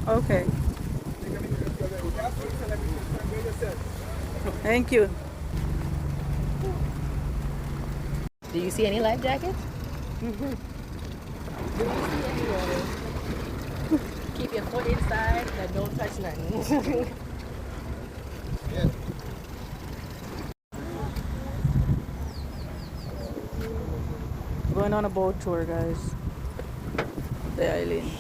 Okay. Thank you. Do you see any life jackets? Do you see any water? Keep your foot inside and don't touch nothing. Going on a boat tour, guys. The island.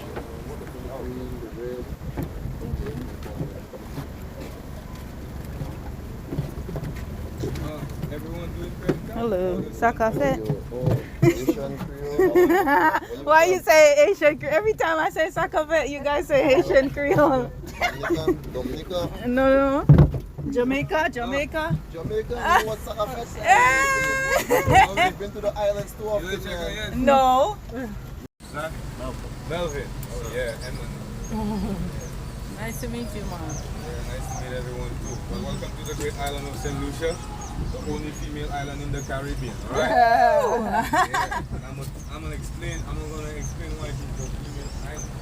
Hello, Sakafe. Why you say Asian Creole? Every time I say Sakafe, you guys say Haitian Creole. Dominica. No. Jamaica. Jamaica, you know what Sakafe is? You've been to the islands too often, man. No. Melvin. Oh, yeah, Emily. Nice to meet you, Mom. Yeah, nice to meet everyone too. Well, welcome to the great island of St. Lucia, the only female island in the Caribbean, alright? Yeah. And I'm gonna explain why it's the female island.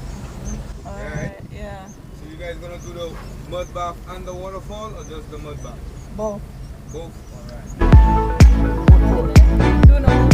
Alright, yeah. So you guys gonna do the mud bath and the waterfall or just the mud bath? Both. Both? Do no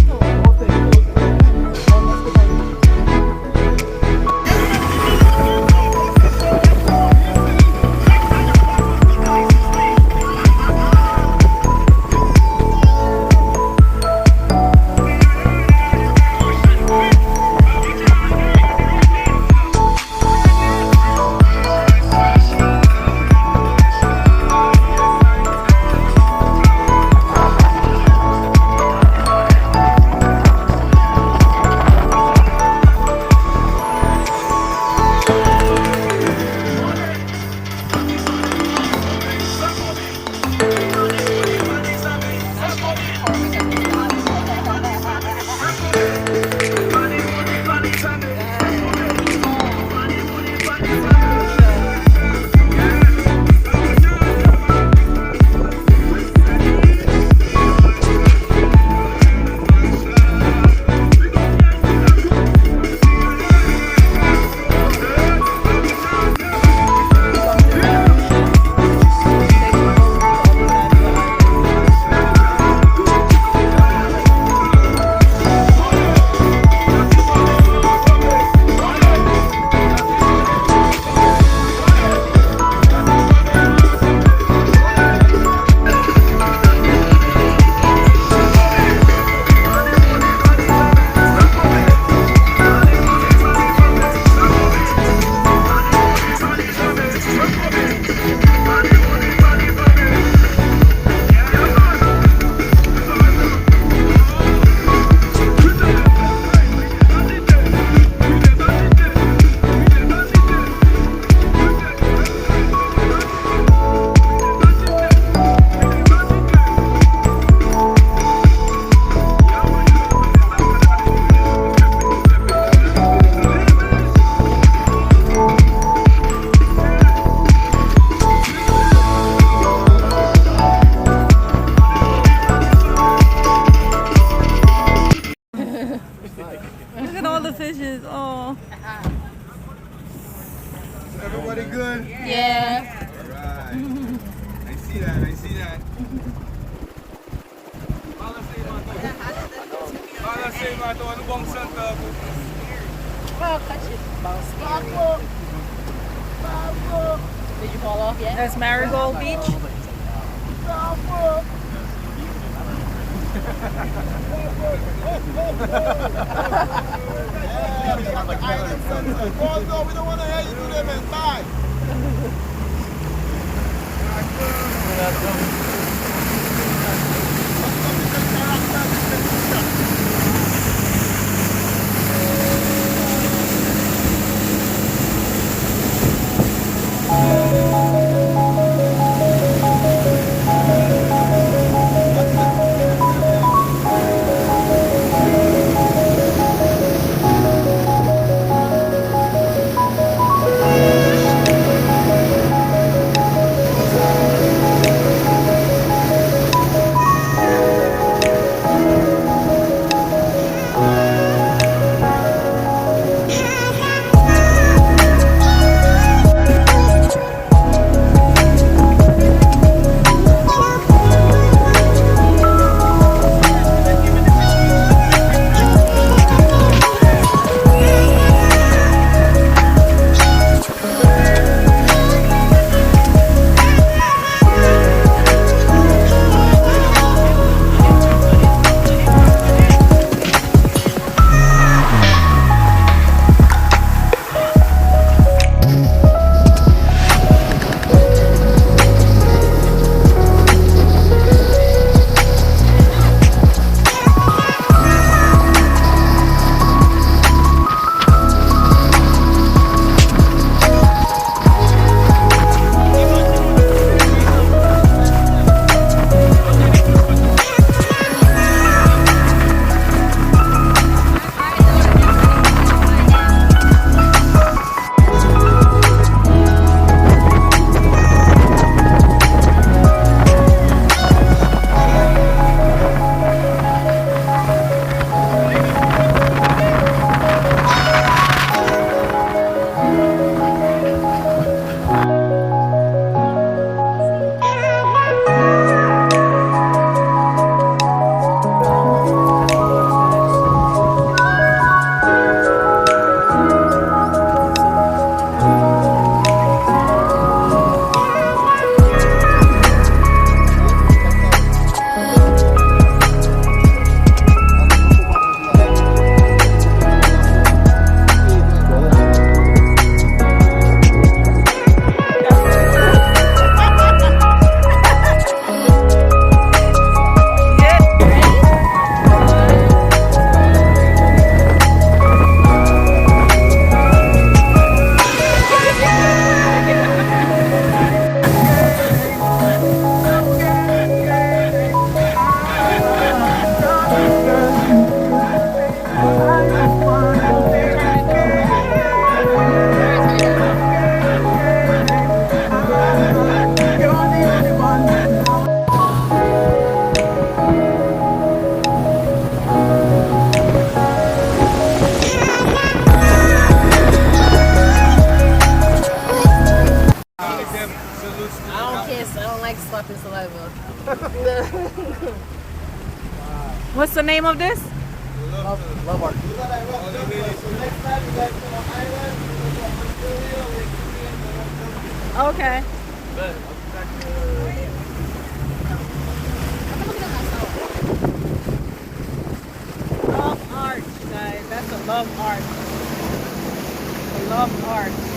Look at all the fishes. Oh. Everybody good? Yeah. Alright. I see that. Fala say mato, ano bang santa ko? Did you fall off yet? That's Marigold Beach. No, we don't want to hear you do them inside. them salutes to I don't the kiss. I don't like slapping saliva. What's the name of this? Love art. So next time you guys come on island, you come on Ontario, Okay. Love art, guys. That's a love art. A love art.